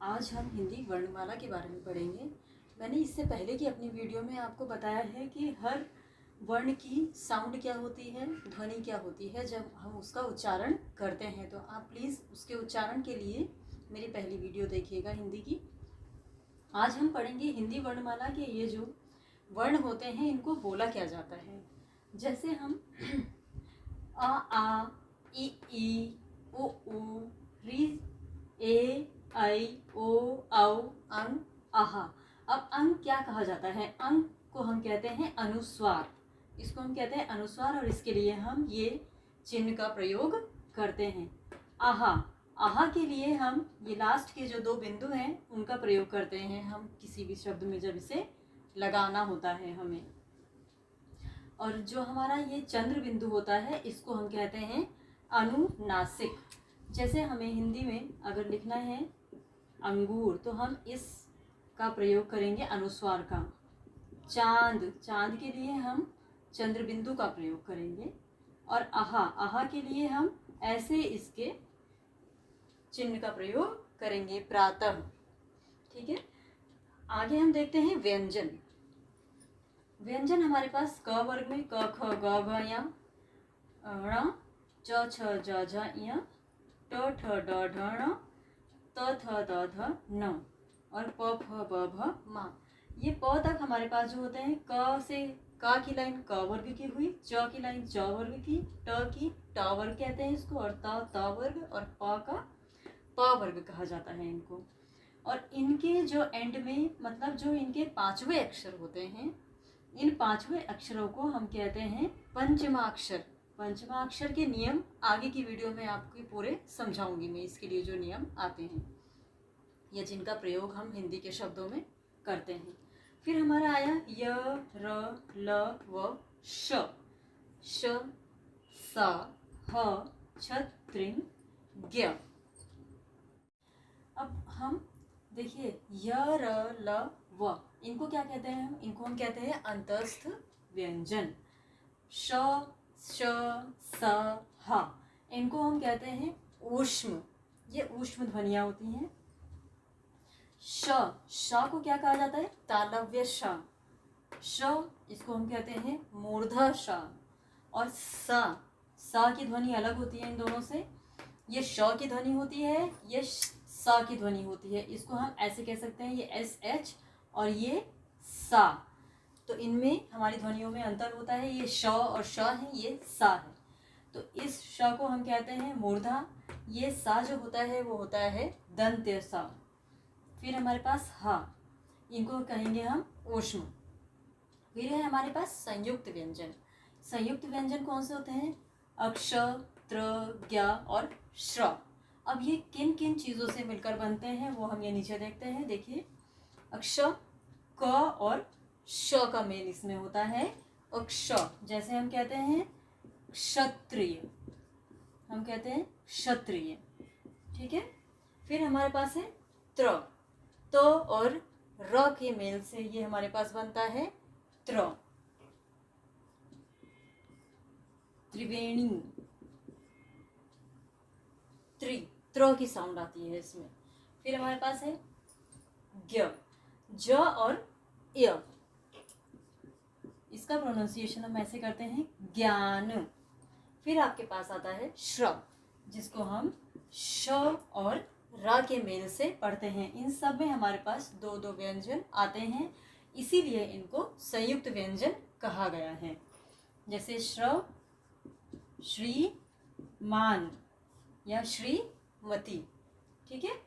आज हम हिंदी वर्णमाला के बारे में पढ़ेंगे। मैंने इससे पहले की अपनी वीडियो में आपको बताया है कि हर वर्ण की साउंड क्या होती है, ध्वनि क्या होती है जब हम उसका उच्चारण करते हैं। तो आप प्लीज़ उसके उच्चारण के लिए मेरी पहली वीडियो देखिएगा हिंदी की। आज हम पढ़ेंगे हिंदी वर्णमाला के ये जो वर्ण होते हैं इनको बोला क्या जाता है। जैसे हम आ, ई, उ, री, ए, आई, ओ, औ, अंग, आहा। अब अंग क्या कहा जाता है? अंग को हम कहते हैं अनुस्वार। इसको हम कहते हैं अनुस्वार और इसके लिए हम ये चिन्ह का प्रयोग करते हैं। आहा, आहा के लिए हम ये लास्ट के जो दो बिंदु हैं उनका प्रयोग करते हैं हम किसी भी शब्द में जब इसे लगाना होता है हमें। और जो हमारा ये चंद्र बिंदु होता है इसको हम कहते हैं अनुनासिक। जैसे हमें हिंदी में अगर लिखना है अंगूर तो हम इस का प्रयोग करेंगे अनुस्वार का। चांद, चांद के लिए हम चंद्र बिंदु का प्रयोग करेंगे। और आहा, आहा के लिए हम ऐसे इसके चिन्ह का प्रयोग करेंगे प्रातः। ठीक है, आगे हम देखते हैं व्यंजन। व्यंजन हमारे पास क वर्ग में क, ख, ग, घ, य, ण, च, छ, ज, झ, ञ, ट, ठ, ड, ढ, ण, त, थ, द, ध, न और प, फ, ब, भ, म। ये प तक हमारे पास जो होते हैं क से का की लाइन क वर्ग की हुई, च की लाइन च वर्ग की, ट की ट वर्ग कहते हैं इसको, और त वर्ग, और प का प वर्ग कहा जाता है इनको। और इनके जो एंड में मतलब जो इनके पांचवें अक्षर होते हैं, इन पांचवें अक्षरों को हम कहते हैं पंचमाक्षर। पंचमाक्षर के नियम आगे की वीडियो में आपको पूरे समझाऊंगी मैं, इसके लिए जो नियम आते हैं या जिनका प्रयोग हम हिंदी के शब्दों में करते हैं। फिर हमारा आया य, र, ल, व, श, श, सा, ह, छ, त्रिंग, ज्ञ। अब हम देखिए य, र, ल, व, इनको क्या कहते हैं हम? इनको हम कहते हैं अंतस्थ व्यंजन। श, श, स, ह, इनको हम कहते हैं ऊष्म। ये ऊष्म ध्वनियां होती हैं। श, श को क्या कहा जाता है? तालव्य श। श, इसको हम कहते हैं मूर्धा श। और स, स की ध्वनि अलग होती है इन दोनों से। ये श की ध्वनि होती है, ये स की ध्वनि होती है। इसको हम ऐसे कह सकते हैं, ये एस एच और ये सा। तो इनमें हमारी ध्वनियों में अंतर होता है। ये श और श है, ये सा है। तो इस श को हम कहते हैं मूर्धा। ये सा जो होता है वो होता है दंत्य सा। फिर हमारे पास ह, इनको कहेंगे हम ऊष्म। फिर है हमारे पास संयुक्त व्यंजन। संयुक्त व्यंजन कौन से होते हैं? अक्ष, त्र, ज्ञ और श्र। अब ये किन किन चीज़ों से मिलकर बनते हैं वो हम ये नीचे देखते हैं। देखिए अक्ष, क और श का मेल इसमें होता है अक्ष। जैसे हम कहते हैं क्षत्रिय, हम कहते हैं क्षत्रिय। ठीक है। फिर हमारे पास है त्र, तो और र के मेल से ये हमारे पास बनता है त्र, त्रिवेणी, त्र की साउंड आती है इसमें। फिर हमारे पास है ज्ञ, ज और य, इसका प्रोनाउंसिएशन हम ऐसे करते हैं ज्ञान। फिर आपके पास आता है श्र, जिसको हम श और र के मेल से पढ़ते हैं। इन सब में हमारे पास दो दो व्यंजन आते हैं, इसीलिए इनको संयुक्त व्यंजन कहा गया है। जैसे श्र, श्री, मान या श्रीमती। ठीक है।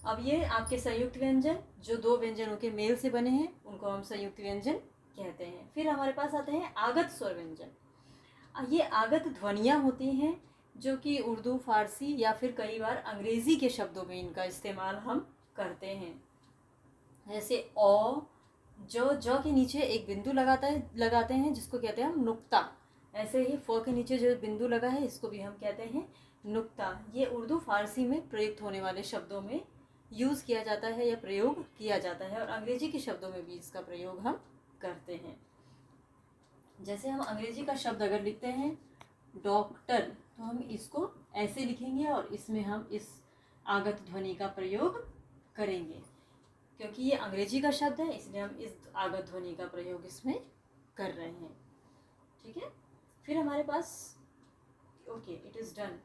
अब ये आपके संयुक्त व्यंजन जो दो व्यंजनों के मेल से बने हैं उनको हम संयुक्त व्यंजन कहते हैं। फिर हमारे पास आते हैं आगत स्वर व्यंजन। ये आगत ध्वनियाँ होती हैं जो कि उर्दू, फारसी या फिर कई बार अंग्रेजी के शब्दों में इनका इस्तेमाल हम करते हैं। जैसे ओ, जो के नीचे एक बिंदु लगाते हैं जिसको कहते हैं हम नुक्ता। ऐसे ही फ के नीचे जो बिंदु लगा है इसको भी हम कहते हैं नुक्ता। ये उर्दू, फारसी में प्रयुक्त होने वाले शब्दों में यूज़ किया जाता है या प्रयोग किया जाता है, और अंग्रेजी के शब्दों में भी इसका प्रयोग हम करते हैं। जैसे हम अंग्रेजी का शब्द अगर लिखते हैं डॉक्टर तो हम इसको ऐसे लिखेंगे और इसमें हम इस आगत ध्वनि का प्रयोग करेंगे, क्योंकि ये अंग्रेजी का शब्द है इसलिए हम इस आगत ध्वनि का प्रयोग इसमें कर रहे हैं। ठीक है, फिर हमारे पास okay, it is done.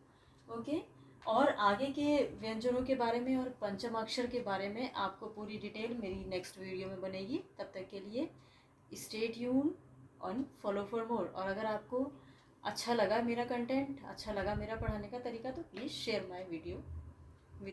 Okay, और आगे के व्यंजनों के बारे में और पंचमाक्षर के बारे में आपको पूरी डिटेल मेरी नेक्स्ट वीडियो में बनेगी। तब तक के लिए stay tune on follow for more. और अगर आपको अच्छा लगा मेरा कंटेंट, अच्छा लगा मेरा पढ़ाने का तरीका, तो प्लीज़ शेयर माय वीडियो।